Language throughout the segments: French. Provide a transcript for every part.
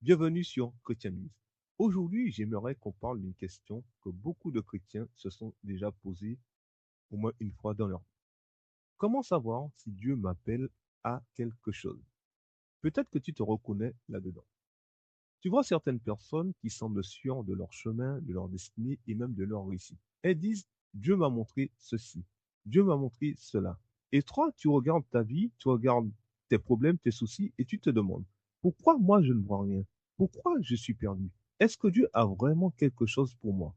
Bienvenue sur Chrétianisme. Aujourd'hui, j'aimerais qu'on parle d'une question que beaucoup de chrétiens se sont déjà posée au moins une fois dans leur vie. Comment savoir si Dieu m'appelle à quelque chose? Peut-être que tu te reconnais là-dedans. Tu vois certaines personnes qui semblent sûres de leur chemin, de leur destinée et même de leur réussite. Elles disent, Dieu m'a montré ceci, Dieu m'a montré cela. Et toi, tu regardes ta vie, tu regardes tes problèmes, tes soucis et tu te demandes, pourquoi moi je ne vois rien? Pourquoi je suis perdu? Est-ce que Dieu a vraiment quelque chose pour moi?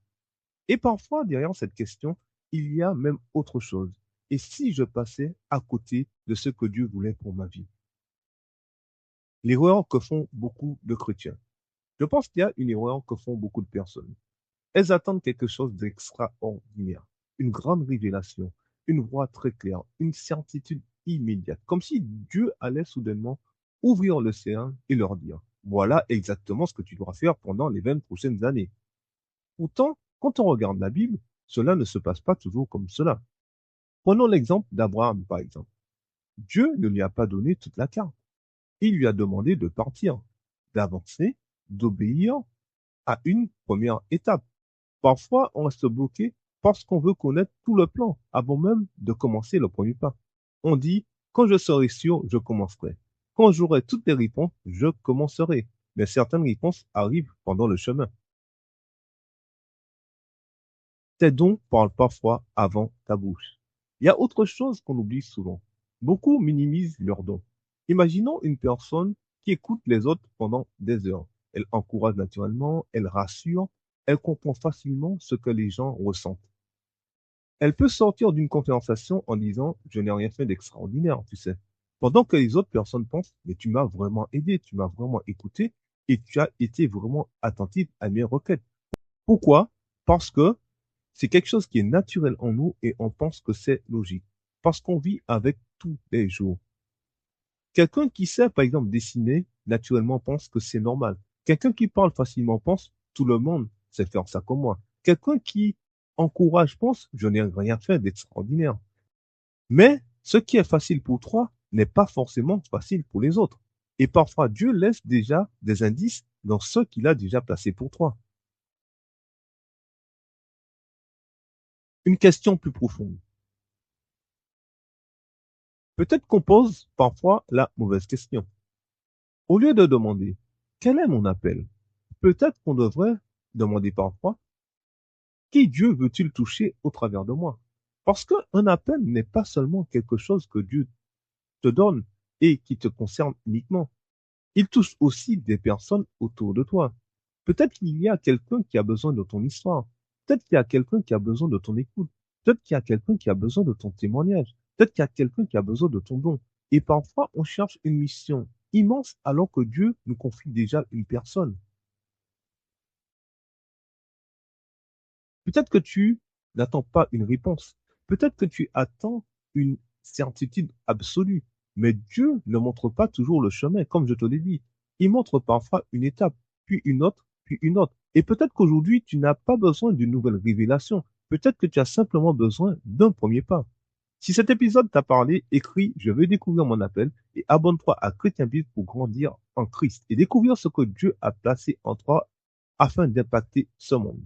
Et parfois, derrière cette question, il y a même autre chose. Et si je passais à côté de ce que Dieu voulait pour ma vie? L'erreur que font beaucoup de chrétiens. Je pense qu'il y a une erreur que font beaucoup de personnes. Elles attendent quelque chose d'extraordinaire, une grande révélation, une voix très claire, une certitude immédiate, comme si Dieu allait soudainement ouvrir l'océan et leur dire, voilà exactement ce que tu dois faire pendant les 20 prochaines années. Pourtant, quand on regarde la Bible, cela ne se passe pas toujours comme cela. Prenons l'exemple d'Abraham, par exemple. Dieu ne lui a pas donné toute la carte. Il lui a demandé de partir, d'avancer, d'obéir à une première étape. Parfois, on reste bloqué parce qu'on veut connaître tout le plan avant même de commencer le premier pas. On dit, quand je serai sûr, je commencerai. Quand j'aurai toutes les réponses, je commencerai. Mais certaines réponses arrivent pendant le chemin. Tes dons parlent parfois avant ta bouche. Il y a autre chose qu'on oublie souvent. Beaucoup minimisent leurs dons. Imaginons une personne qui écoute les autres pendant des heures. Elle encourage naturellement, elle rassure, elle comprend facilement ce que les gens ressentent. Elle peut sortir d'une conversation en disant, je n'ai rien fait d'extraordinaire, tu sais. Pendant que les autres personnes pensent, mais tu m'as vraiment aidé, tu m'as vraiment écouté et tu as été vraiment attentif à mes requêtes. Pourquoi? Parce que c'est quelque chose qui est naturel en nous et on pense que c'est logique. Parce qu'on vit avec tous les jours. Quelqu'un qui sait, par exemple, dessiner, naturellement pense que c'est normal. Quelqu'un qui parle facilement pense, tout le monde sait faire ça comme moi. Quelqu'un qui encourage pense, je n'ai rien fait d'extraordinaire. Mais ce qui est facile pour toi n'est pas forcément facile pour les autres. Et parfois, Dieu laisse déjà des indices dans ce qu'il a déjà placé pour toi. Une question plus profonde. Peut-être qu'on pose parfois la mauvaise question. Au lieu de demander quel est mon appel, peut-être qu'on devrait demander parfois qui Dieu veut-il toucher au travers de moi? Parce qu'un appel n'est pas seulement quelque chose que Dieu te donne et qui te concerne uniquement. Il touche aussi des personnes autour de toi. Peut-être qu'il y a quelqu'un qui a besoin de ton histoire. Peut-être qu'il y a quelqu'un qui a besoin de ton écoute. Peut-être qu'il y a quelqu'un qui a besoin de ton témoignage. Peut-être qu'il y a quelqu'un qui a besoin de ton don. Et parfois, on cherche une mission immense alors que Dieu nous confie déjà une personne. Peut-être que tu n'attends pas une réponse. Peut-être que tu attends une certitude absolue. Mais Dieu ne montre pas toujours le chemin, comme je te l'ai dit. Il montre parfois une étape, puis une autre, puis une autre. Et peut-être qu'aujourd'hui, tu n'as pas besoin d'une nouvelle révélation. Peut-être que tu as simplement besoin d'un premier pas. Si cet épisode t'a parlé, écris «Je veux découvrir mon appel» et abonne-toi à Chrétien Bible pour grandir en Christ et découvrir ce que Dieu a placé en toi afin d'impacter ce monde.